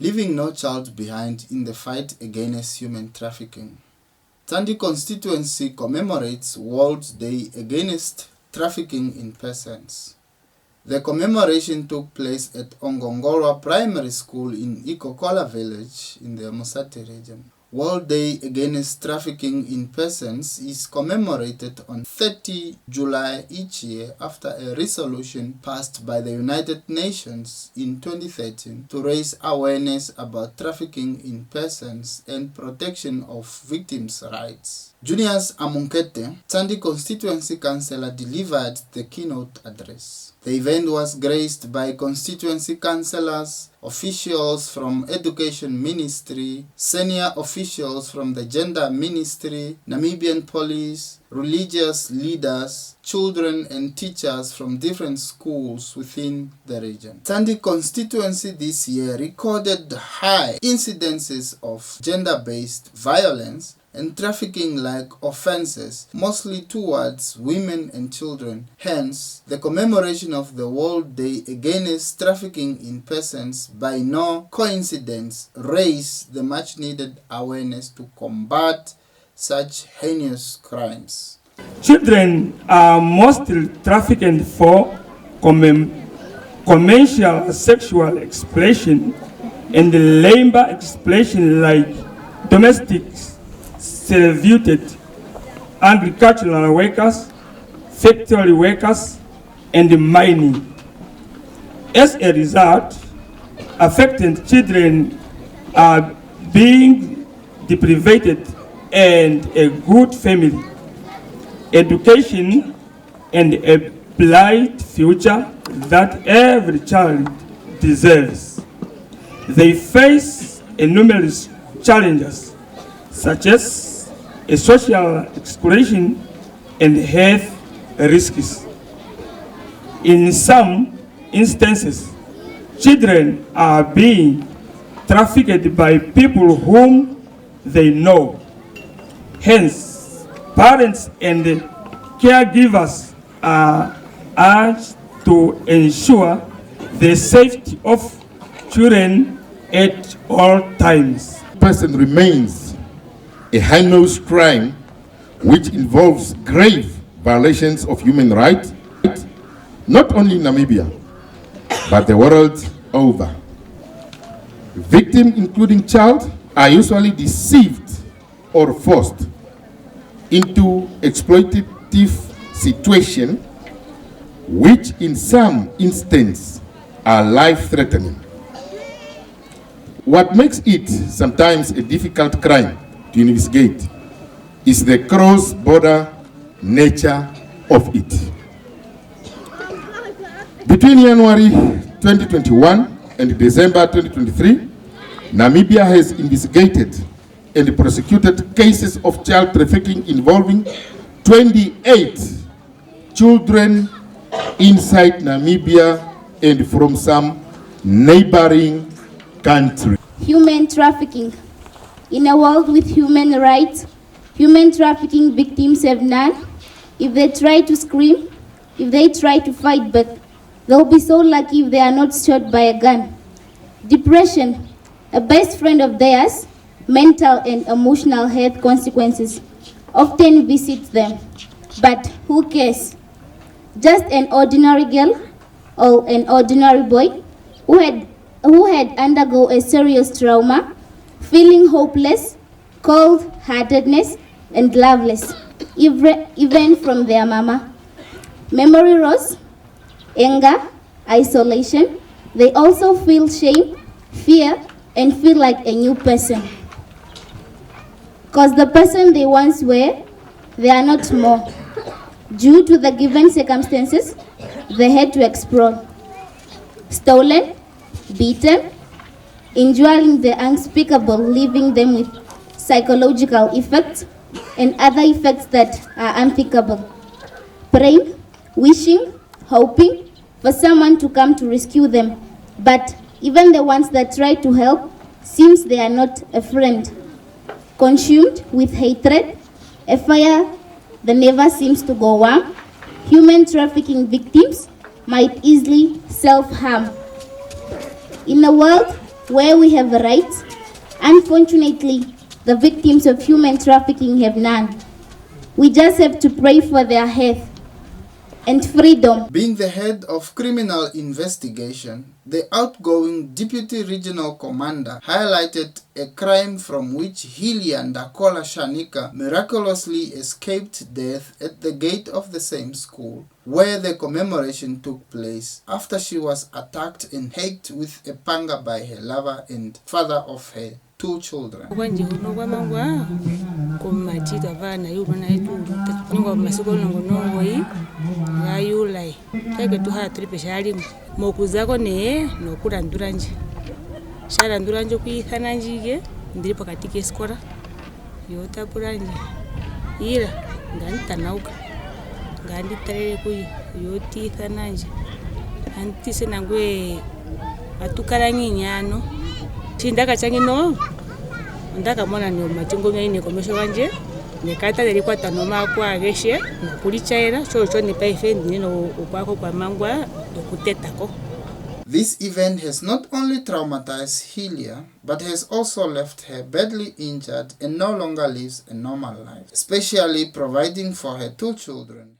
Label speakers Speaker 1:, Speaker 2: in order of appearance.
Speaker 1: leaving no child behind in the fight against human trafficking. Tandi constituency commemorates World Day Against Trafficking in Persons. The commemoration took place at Ongongorwa Primary School in Ikokola village in the Musati region. World Day Against Trafficking in Persons is commemorated on 30 July each year after a resolution passed by the United Nations in 2013 to raise awareness about trafficking in persons and protection of victims' rights. Junius Amunkete, Tandi constituency councillor, delivered the keynote address. The event was graced by constituency councillors, officials from Education Ministry, senior officials from the Gender Ministry, Namibian Police, religious leaders, children and teachers from different schools within the region. Tandi constituency this year recorded high incidences of gender-based violence and trafficking-like offenses, mostly towards women and children. Hence, the commemoration of the World Day Against Trafficking in Persons by no coincidence raised the much-needed awareness to combat such heinous crimes.
Speaker 2: Children are mostly trafficked for commercial sexual exploitation and labor exploitation like domestic servitude, agricultural workers, factory workers, and mining. As a result, affected children are being deprived and a good family, education, and a bright future that every child deserves. They face numerous challenges, such as a social exclusion and health risks. In some instances, children are being trafficked by people whom they know. Hence, parents and caregivers are urged to ensure the safety of children at all times.
Speaker 3: Person remains a heinous crime which involves grave violations of human rights, not only in Namibia, but the world over. Victims, including child, are usually deceived or forced into exploitative situation, which in some instances are life-threatening. What makes it sometimes a difficult crime to investigate is the cross-border nature of it. Between January 2021 and December 2023, Namibia has investigated and prosecuted cases of child trafficking involving 28 children inside Namibia and from some neighboring countries.
Speaker 4: Human trafficking. In a world with human rights, human trafficking victims have none. If they try to scream, if they try to fight back, they'll be so lucky if they are not shot by a gun. Depression, a best friend of theirs, mental and emotional health consequences often visits them. But who cares? Just an ordinary girl or an ordinary boy who had undergone a serious trauma, feeling hopeless, cold-heartedness, and loveless, even from their mama. Memory loss, anger, isolation. They also feel shame, fear, and feel like a new person. Because the person they once were, they are not more. Due to the given circumstances, they had to explore. Stolen, beaten, enduring the unspeakable, leaving them with psychological effects and other effects that are unthinkable. Praying, wishing, hoping for someone to come to rescue them. But even the ones that try to help, seems they are not a friend. Consumed with hatred, a fire that never seems to go warm, human trafficking victims might easily self-harm. In a world where we have rights. Unfortunately, the victims of human trafficking have none. We just have to pray for their health and freedom.
Speaker 1: Being the head of criminal investigation, the outgoing Deputy Regional Commander highlighted a crime from which Hillia Ndakola Shanika miraculously escaped death at the gate of the same school, where the commemoration took place after she was attacked and hacked with a panga by her lover and father of her 2 children.
Speaker 5: Mokuzako ne nokuranduranje sharanduranje kuithananjige ndiri pakati keskora yotapuranje ira ngantanauka nganditarere kuyi yotithananje antise nangwe atukarangi nyano chindaka changino ndakamona ni machingo myaine komesho wanje nekata derikwata noma kwa geshe nakulichaira chocho ni paifendi no ukwako kwa mangwa dokutetako.
Speaker 1: This event has not only traumatized Hillia, but has also left her badly injured and no longer lives a normal life, especially providing for her 2 children.